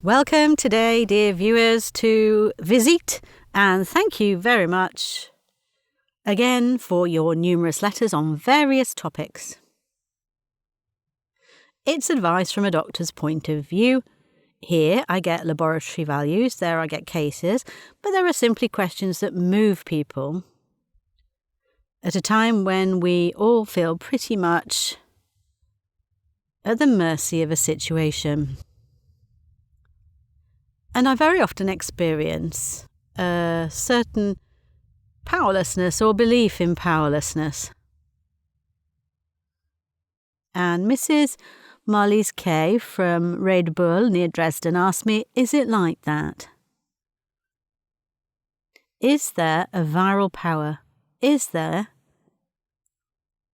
Welcome today, dear viewers, to Visite, and thank you very much again for your numerous letters on various topics. It's advice from a doctor's point of view. Here I get laboratory values, there I get cases, but there are simply questions that move people at a time when we all feel pretty much at the mercy of a situation. And I very often experience a certain powerlessness or belief in powerlessness. And Mrs. Marlies K. from Radebull near Dresden asked me, is it like that? Is there a viral power? Is there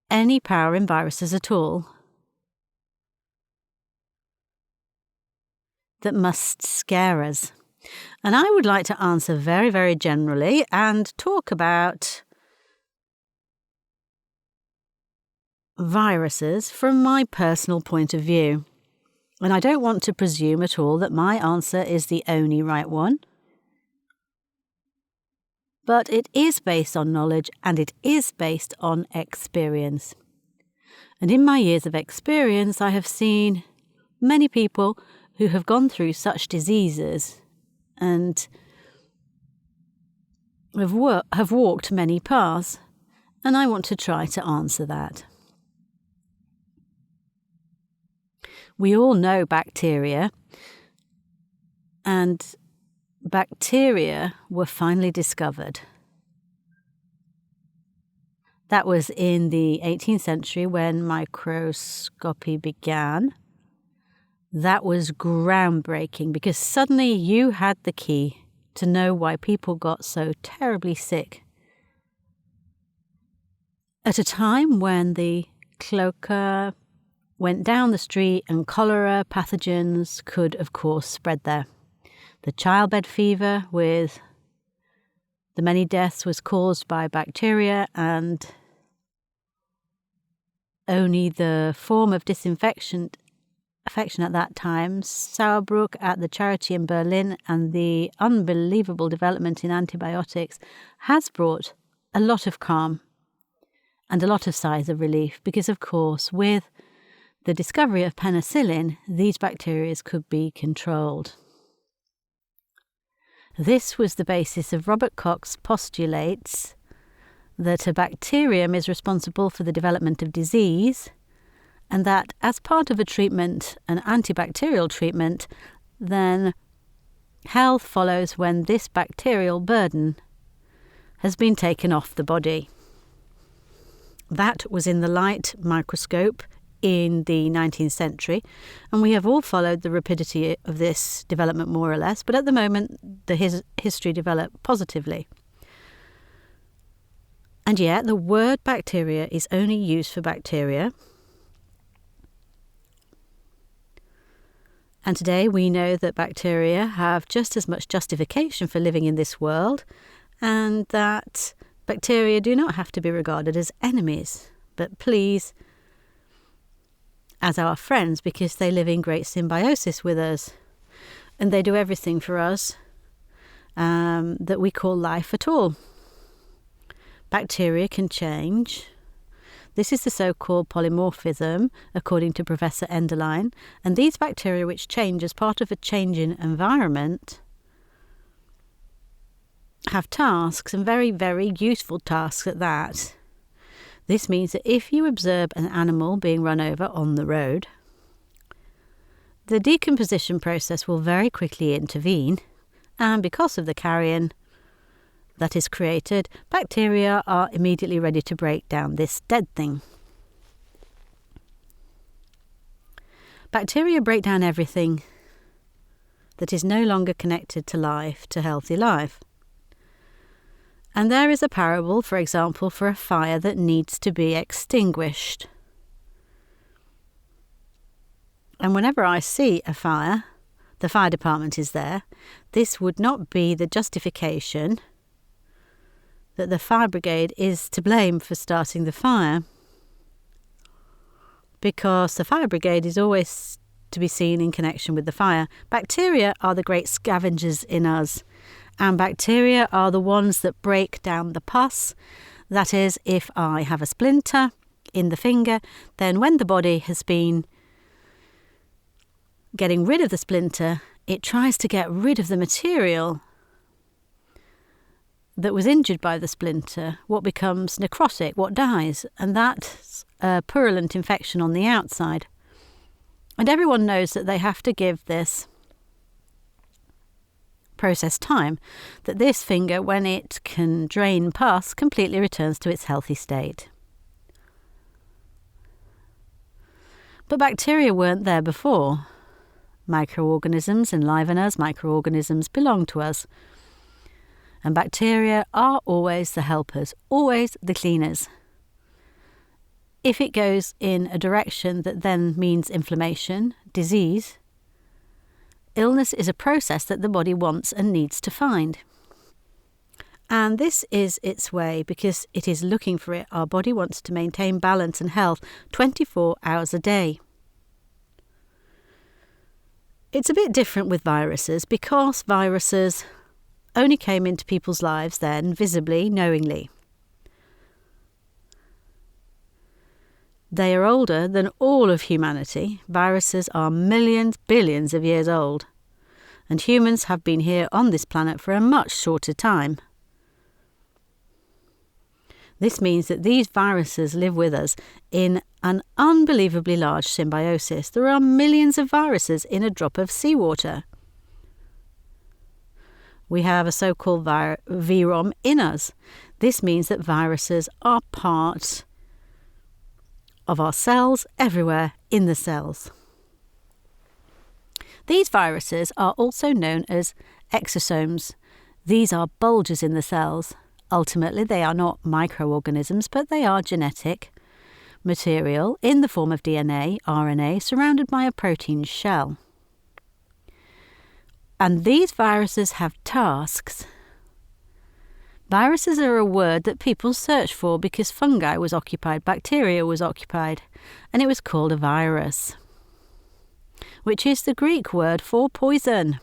any power in viruses at all that must scare us? And I would like to answer very, very generally and talk about viruses from my personal point of view. And I don't want to presume at all that my answer is the only right one. But it is based on knowledge and it is based on experience. And in my years of experience, I have seen many people who have gone through such diseases and have walked many paths, and I want to try to answer that. We all know bacteria, and bacteria were finally discovered. That was in the 18th century when microscopy began. That was groundbreaking because suddenly you had the key to know why people got so terribly sick. At a time when the cloaca went down the street and cholera pathogens could, of course, spread there. The childbed fever with the many deaths was caused by bacteria, and only the form of disinfection at that time, Sauerbruch at the Charity in Berlin, and the unbelievable development in antibiotics has brought a lot of calm and a lot of sighs of relief because, of course, with the discovery of penicillin, these bacteria could be controlled. This was the basis of Robert Koch's postulates that a bacterium is responsible for the development of disease, and that as part of a treatment, an antibacterial treatment, then health follows when this bacterial burden has been taken off the body. That was in the light microscope in the 19th century, and we have all followed the rapidity of this development more or less, but at the moment the history developed positively. And yet the word bacteria is only used for bacteria. And today we know that bacteria have just as much justification for living in this world, and that bacteria do not have to be regarded as enemies, but please as our friends, because they live in great symbiosis with us, and they do everything for us that we call life at all. Bacteria can change. This is the so-called polymorphism, according to Professor Enderlein, and these bacteria which change as part of a changing environment have tasks, and very, very useful tasks at that. This means that if you observe an animal being run over on the road, the decomposition process will very quickly intervene, and because of the carrion that is created, bacteria are immediately ready to break down this dead thing. Bacteria break down everything that is no longer connected to life, to healthy life. And there is a parable, for example, for a fire that needs to be extinguished. And whenever I see a fire, the fire department is there. This would not be the justification that the fire brigade is to blame for starting the fire, because the fire brigade is always to be seen in connection with the fire. Bacteria are the great scavengers in us, and bacteria are the ones that break down the pus. That is, if I have a splinter in the finger, then when the body has been getting rid of the splinter, it tries to get rid of the material that was injured by the splinter, what becomes necrotic, what dies, and that's a purulent infection on the outside. And everyone knows that they have to give this process time, that this finger, when it can drain pus, completely returns to its healthy state. But bacteria weren't there before. Microorganisms enliven us, microorganisms belong to us. And bacteria are always the helpers, always the cleaners. If it goes in a direction that then means inflammation, disease, illness is a process that the body wants and needs to find. And this is its way because it is looking for it. Our body wants to maintain balance and health 24 hours a day. It's a bit different with viruses because viruses only came into people's lives then, visibly, knowingly. They are older than all of humanity. Viruses are millions, billions of years old. And humans have been here on this planet for a much shorter time. This means that these viruses live with us in an unbelievably large symbiosis. There are millions of viruses in a drop of seawater. We have a so-called virome in us. This means that viruses are part of our cells, everywhere in the cells. These viruses are also known as exosomes. These are bulges in the cells. Ultimately, they are not microorganisms, but they are genetic material in the form of DNA, RNA, surrounded by a protein shell. And these viruses have tasks. Viruses are a word that people search for because fungi was occupied, bacteria was occupied, and it was called a virus, which is the Greek word for poison.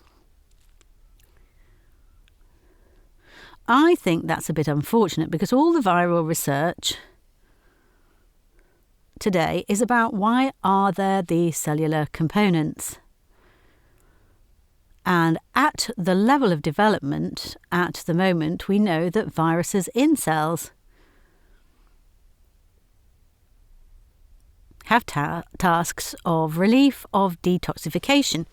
I think that's a bit unfortunate because all the viral research today is about why are there these cellular components. And at the level of development at the moment, we know that viruses in cells have tasks of relief, of detoxification.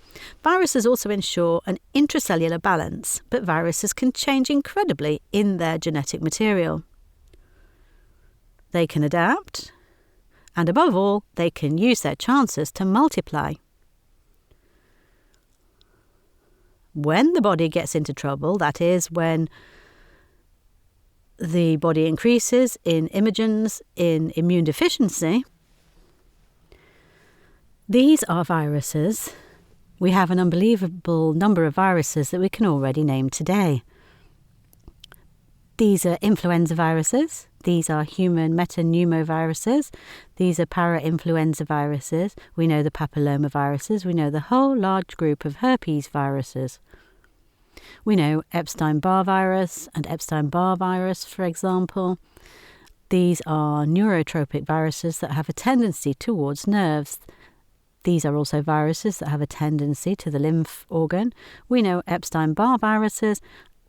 Viruses also ensure an intracellular balance, but viruses can change incredibly in their genetic material. They can adapt, and above all, they can use their chances to multiply. When the body gets into trouble, that is, when the body increases in imogens, in immune deficiency, these are viruses. We have an unbelievable number of viruses that we can already name today. These are influenza viruses. These are human metapneumoviruses. These are para-influenza viruses. We know the papilloma viruses. We know the whole large group of herpes viruses. We know Epstein-Barr virus and Epstein-Barr virus, for example. These are neurotropic viruses that have a tendency towards nerves. These are also viruses that have a tendency to the lymph organ. We know Epstein-Barr viruses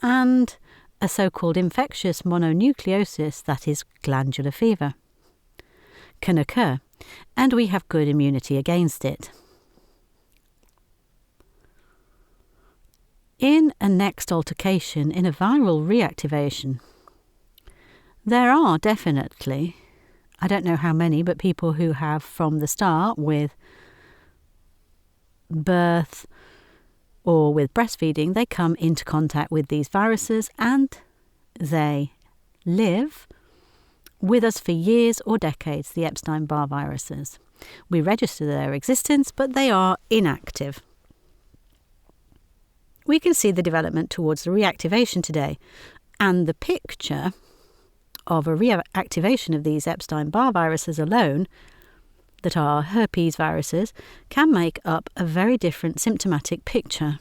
and a so-called infectious mononucleosis, that is glandular fever, can occur, and we have good immunity against it. In a next altercation, in a viral reactivation, there are definitely, I don't know how many, but people who have from the start with birth or with breastfeeding, they come into contact with these viruses and they live with us for years or decades, the Epstein-Barr viruses. We register their existence, but they are inactive. We can see the development towards the reactivation today, and the picture of a reactivation of these Epstein-Barr viruses alone that are herpes viruses, can make up a very different symptomatic picture.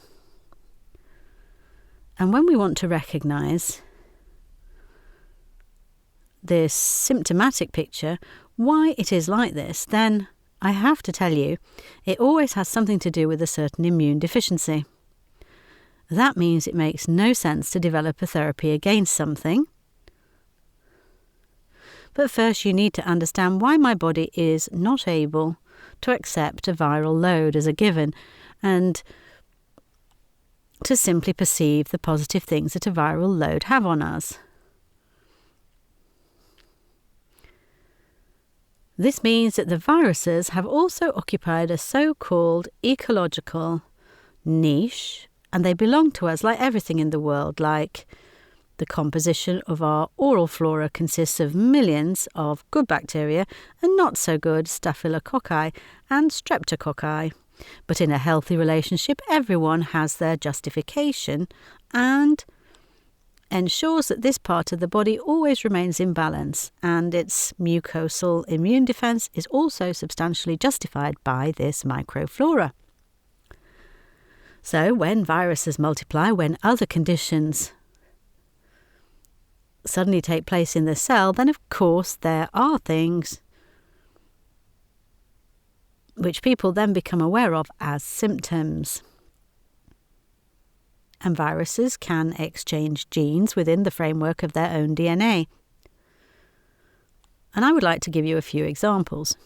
And when we want to recognise this symptomatic picture, why it is like this, then I have to tell you, it always has something to do with a certain immune deficiency. That means it makes no sense to develop a therapy against something. But first you need to understand why my body is not able to accept a viral load as a given and to simply perceive the positive things that a viral load have on us. This means that the viruses have also occupied a so-called ecological niche, and they belong to us like everything in the world, like the composition of our oral flora consists of millions of good bacteria and not so good staphylococci and streptococci. But in a healthy relationship, everyone has their justification and ensures that this part of the body always remains in balance, and its mucosal immune defence is also substantially justified by this microflora. So when viruses multiply, when other conditions suddenly take place in the cell, then of course there are things which people then become aware of as symptoms. And viruses can exchange genes within the framework of their own DNA. And I would like to give you a few examples.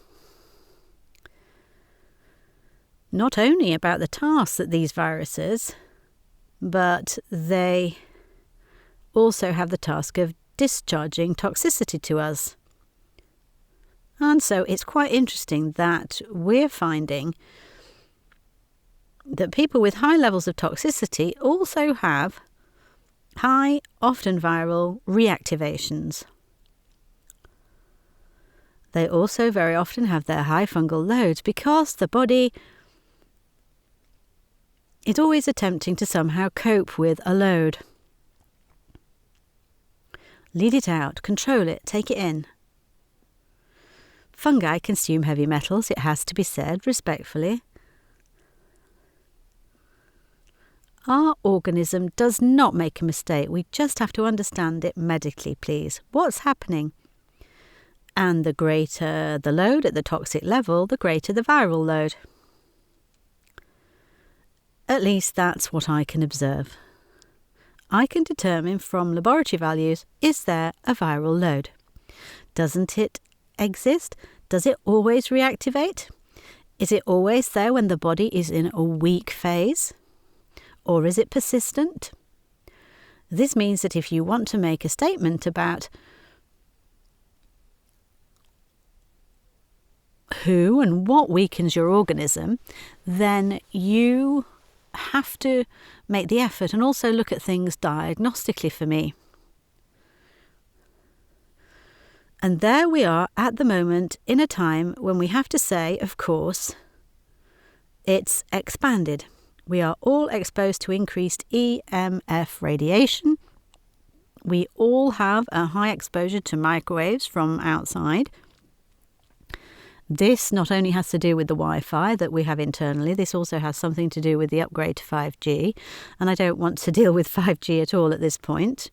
Not only about the tasks that these viruses, but they also have the task of discharging toxicity to us. And so it's quite interesting that we're finding that people with high levels of toxicity also have high, often viral, reactivations. They also very often have their high fungal loads because the body is always attempting to somehow cope with a load. Lead it out, control it, take it in. Fungi consume heavy metals, it has to be said respectfully. Our organism does not make a mistake. We just have to understand it medically, please. What's happening? And the greater the load at the toxic level, the greater the viral load. At least that's what I can observe. I can determine from laboratory values, is there a viral load? Doesn't it exist? Does it always reactivate? Is it always there when the body is in a weak phase? Or is it persistent? This means that if you want to make a statement about who and what weakens your organism, then you have to make the effort and also look at things diagnostically for me. And there we are at the moment in a time when we have to say, of course, it's expanded. We are all exposed to increased EMF radiation. We all have a high exposure to microwaves from outside. This not only has to do with the Wi-Fi that we have internally, this also has something to do with the upgrade to 5G. And I don't want to deal with 5G at all at this point.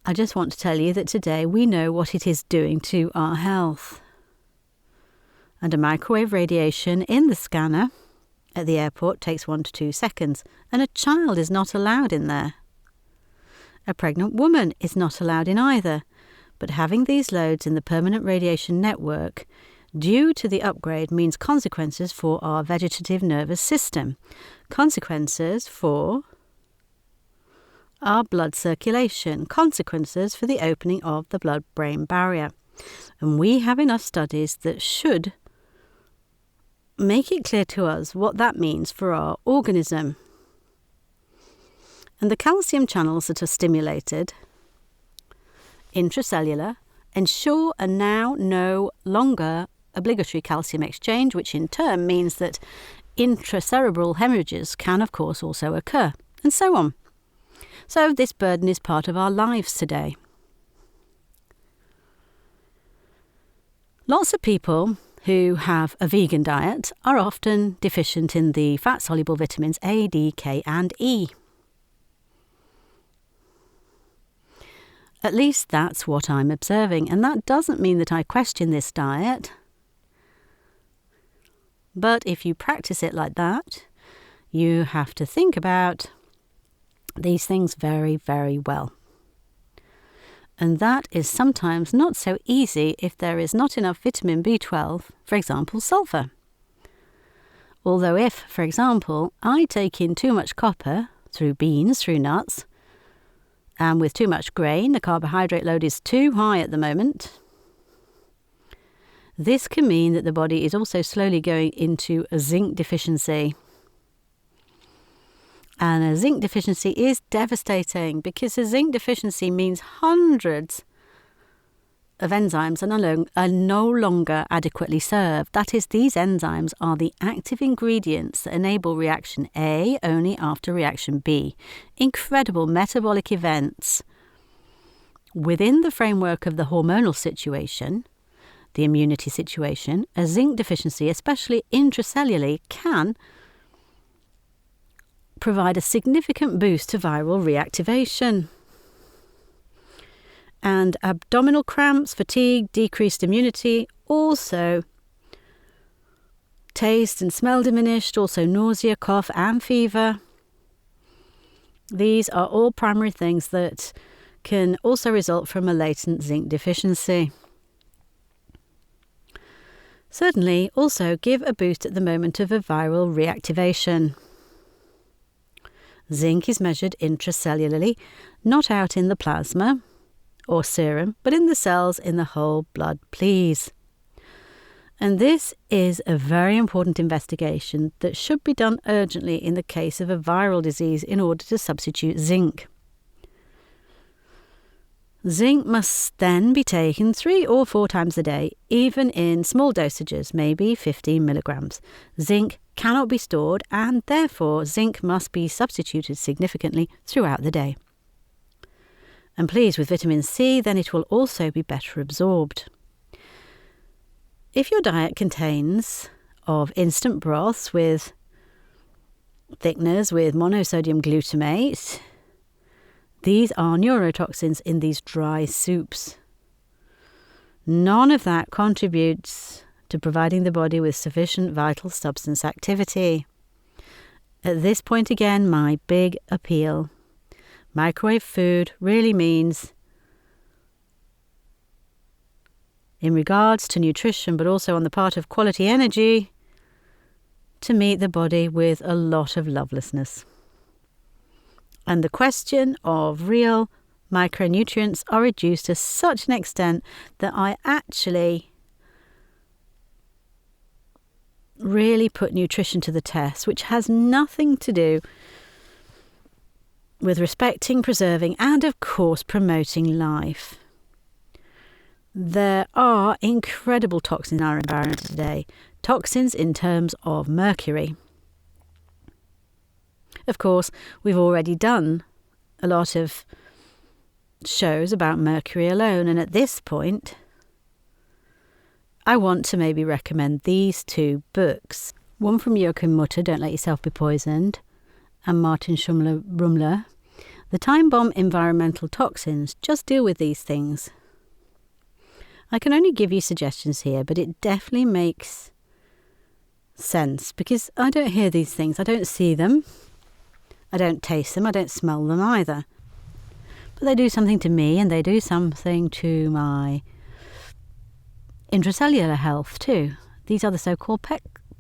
I just want to tell you that today we know what it is doing to our health. And a microwave radiation in the scanner at the airport takes 1 to 2 seconds, and a child is not allowed in there. A pregnant woman is not allowed in either, but having these loads in the permanent radiation network due to the upgrade means consequences for our vegetative nervous system, consequences for our blood circulation, consequences for the opening of the blood-brain barrier. And we have enough studies that should make it clear to us what that means for our organism. And the calcium channels that are stimulated intracellular ensure a now no longer obligatory calcium exchange, which in turn means that intracerebral hemorrhages can of course also occur, and so on. So this burden is part of our lives today. Lots of people who have a vegan diet are often deficient in the fat-soluble vitamins A, D, K and E. At least that's what I'm observing, and that doesn't mean that I question this diet. But if you practice it like that, you have to think about these things very, very well. And that is sometimes not so easy if there is not enough vitamin B12, for example, sulfur. Although if, for example, I take in too much copper through beans, through nuts, and with too much grain, the carbohydrate load is too high at the moment, this can mean that the body is also slowly going into a zinc deficiency. And a zinc deficiency is devastating because a zinc deficiency means hundreds of enzymes are no longer adequately served. That is, these enzymes are the active ingredients that enable reaction A only after reaction B. Incredible metabolic events. Within the framework of the hormonal situation, the immunity situation, a zinc deficiency, especially intracellularly, can provide a significant boost to viral reactivation. And abdominal cramps, fatigue, decreased immunity, also taste and smell diminished, also nausea, cough and fever. These are all primary things that can also result from a latent zinc deficiency. Certainly also give a boost at the moment of a viral reactivation. Zinc is measured intracellularly, not out in the plasma or serum, but in the cells in the whole blood, please. And this is a very important investigation that should be done urgently in the case of a viral disease in order to substitute zinc. Zinc must then be taken 3 or 4 times a day, even in small dosages, maybe 15 milligrams. Zinc cannot be stored, and therefore zinc must be substituted significantly throughout the day. And please, with vitamin C, then it will also be better absorbed. If your diet contains of instant broths with thickeners with monosodium glutamate, these are neurotoxins in these dry soups. None of that contributes to providing the body with sufficient vital substance activity. At this point again, my big appeal. Microwave food really means, in regards to nutrition, but also on the part of quality energy, to meet the body with a lot of lovelessness. And the question of real micronutrients are reduced to such an extent that I actually really put nutrition to the test, which has nothing to do with respecting, preserving, and of course promoting life. There are incredible toxins in our environment today. Toxins in terms of mercury. Of course, we've already done a lot of shows about mercury alone, and at this point, I want to maybe recommend these 2 books. One from Joachim Mutter, Don't Let Yourself Be Poisoned, and Martin Rumler, The Time Bomb Environmental Toxins. Just deal with these things. I can only give you suggestions here, but it definitely makes sense because I don't hear these things, I don't see them. I don't taste them, I don't smell them either. But they do something to me, and they do something to my intracellular health too. These are the so-called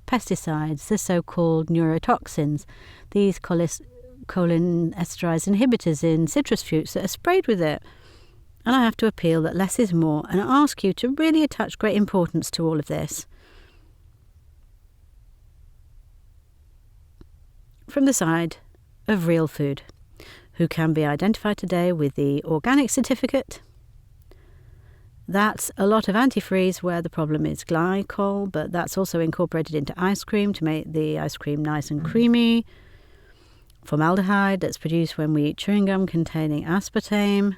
pesticides, the so-called neurotoxins, these cholinesterase inhibitors in citrus fruits that are sprayed with it. And I have to appeal that less is more, and I ask you to really attach great importance to all of this. From the side of real food, who can be identified today with the organic certificate. That's a lot of antifreeze where the problem is glycol, but that's also incorporated into ice cream to make the ice cream nice and creamy. Formaldehyde that's produced when we eat chewing gum containing aspartame.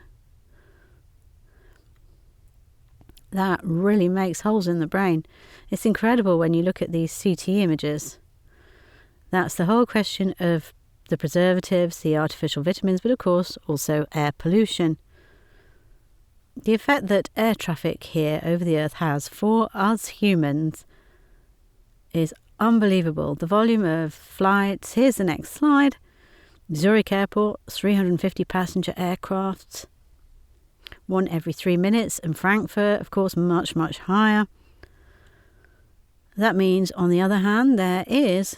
That really makes holes in the brain. It's incredible when you look at these CT images. That's the whole question of the preservatives, the artificial vitamins, but of course also air pollution. The effect that air traffic here over the Earth has for us humans is unbelievable. The volume of flights, here's the next slide. Zurich Airport, 350 passenger aircraft, one every 3 minutes, and Frankfurt, of course, much, much higher. That means, on the other hand, there is,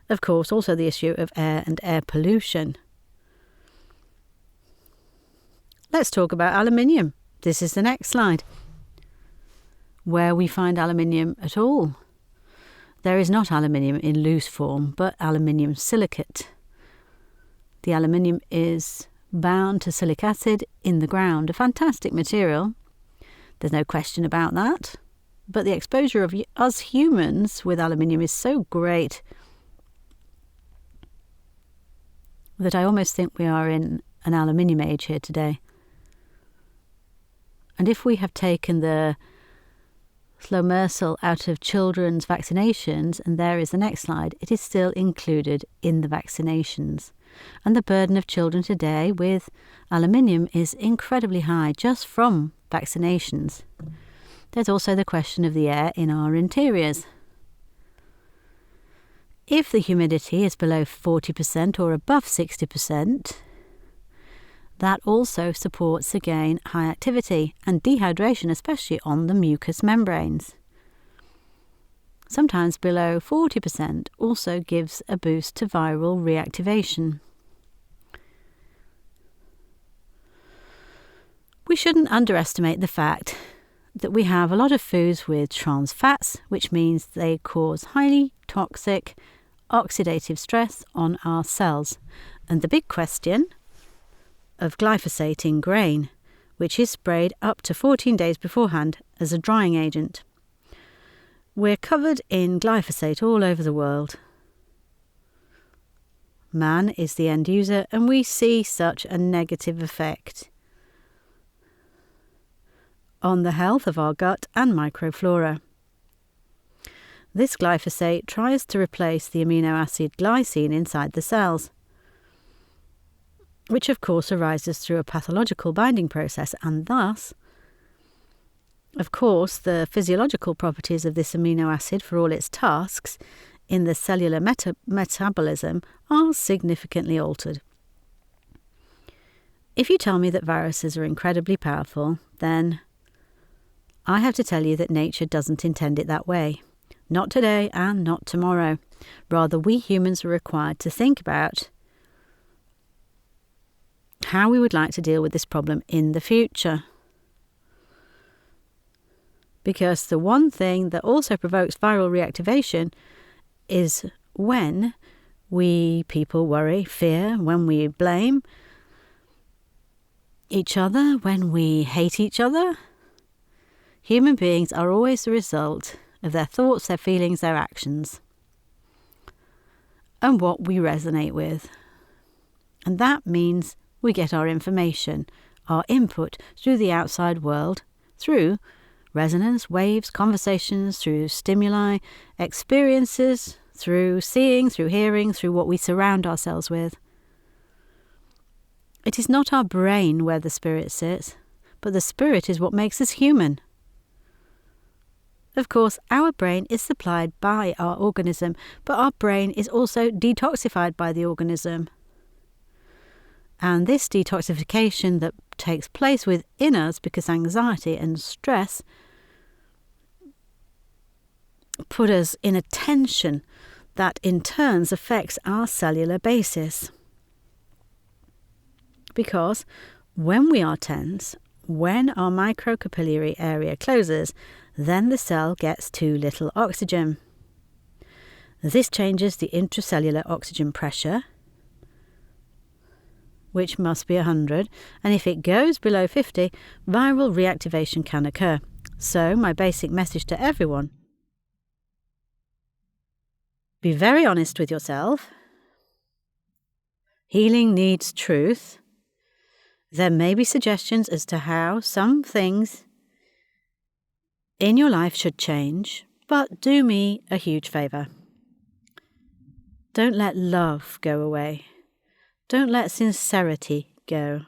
of course, also the issue of air and air pollution. Let's talk about aluminium. This is the next slide. Where we find aluminium at all. There is not aluminium in loose form, but aluminium silicate. The aluminium is bound to silic acid in the ground, a fantastic material. There's no question about that. But the exposure of us humans with aluminium is so great that I almost think we are in an aluminium age here today. And if we have taken the Slow-Mersal out of children's vaccinations, and there is the next slide, it is still included in the vaccinations. And the burden of children today with aluminium is incredibly high just from vaccinations. There's also the question of the air in our interiors. If the humidity is below 40% or above 60%, that also supports, again, high activity and dehydration, especially on the mucous membranes. Sometimes below 40% also gives a boost to viral reactivation. We shouldn't underestimate the fact that we have a lot of foods with trans fats, which means they cause highly toxic oxidative stress on our cells. And the big question of glyphosate in grain, which is sprayed up to 14 days beforehand as a drying agent. We're covered in glyphosate all over the world. Man is the end user, and we see such a negative effect on the health of our gut and microflora. This glyphosate tries to replace the amino acid glycine inside the cells, which of course arises through a pathological binding process, and thus, of course, the physiological properties of this amino acid for all its tasks in the cellular metabolism are significantly altered. If you tell me that viruses are incredibly powerful, then I have to tell you that nature doesn't intend it that way. Not today and not tomorrow. Rather, we humans are required to think about how we would like to deal with this problem in the future. Because the one thing that also provokes viral reactivation is when we people worry, fear, when we blame each other, when we hate each other. Human beings are always the result of their thoughts, their feelings, their actions, and what we resonate with. And that means we get our information, our input through the outside world, through resonance, waves, conversations, through stimuli, experiences, through seeing, through hearing, through what we surround ourselves with. It is not our brain where the spirit sits, but the spirit is what makes us human. Of course, our brain is supplied by our organism, but our brain is also detoxified by the organism. And this detoxification that takes place within us because anxiety and stress put us in a tension that in turn affects our cellular basis. Because when we are tense, when our microcapillary area closes, then the cell gets too little oxygen. This changes the intracellular oxygen pressure, which must be 100, and if it goes below 50, viral reactivation can occur. So, my basic message to everyone: be very honest with yourself. Healing needs truth. There may be suggestions as to how some things in your life should change, but do me a huge favour. Don't let love go away. Don't let sincerity go.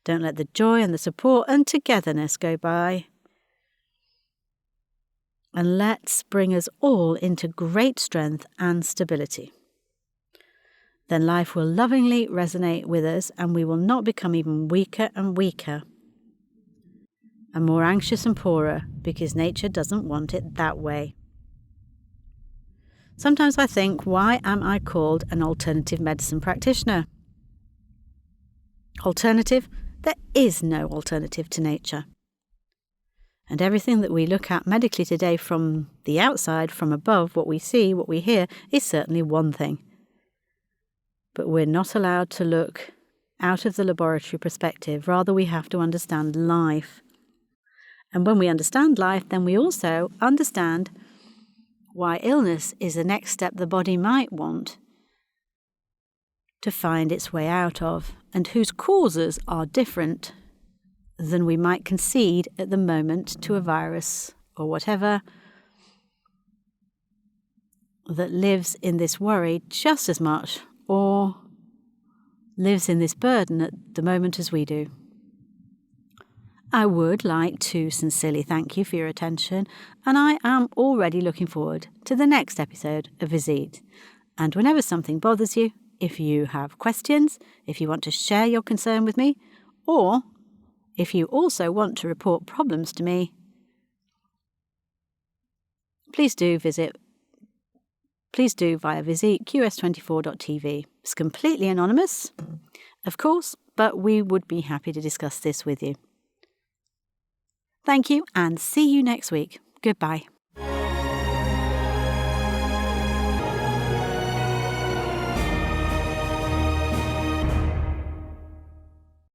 Don't let the joy and the support and togetherness go by. And let's bring us all into great strength and stability. Then life will lovingly resonate with us, and we will not become even weaker and weaker and more anxious and poorer, because nature doesn't want it that way. Sometimes I think, why am I called an alternative medicine practitioner? Alternative? There is no alternative to nature. And everything that we look at medically today from the outside, from above, what we see, what we hear, is certainly one thing. But we're not allowed to look out of the laboratory perspective. Rather, we have to understand life. And when we understand life, then we also understand why illness is the next step the body might want to find its way out of, and whose causes are different than we might concede at the moment to a virus or whatever that lives in this worry just as much, or lives in this burden at the moment as we do. I would like to sincerely thank you for your attention, and I am already looking forward to the next episode of Visite. And whenever something bothers you, if you have questions, if you want to share your concern with me, or if you also want to report problems to me, please do via Visite QS24.TV. It's completely anonymous, of course, but we would be happy to discuss this with you. Thank you, and see you next week. Goodbye.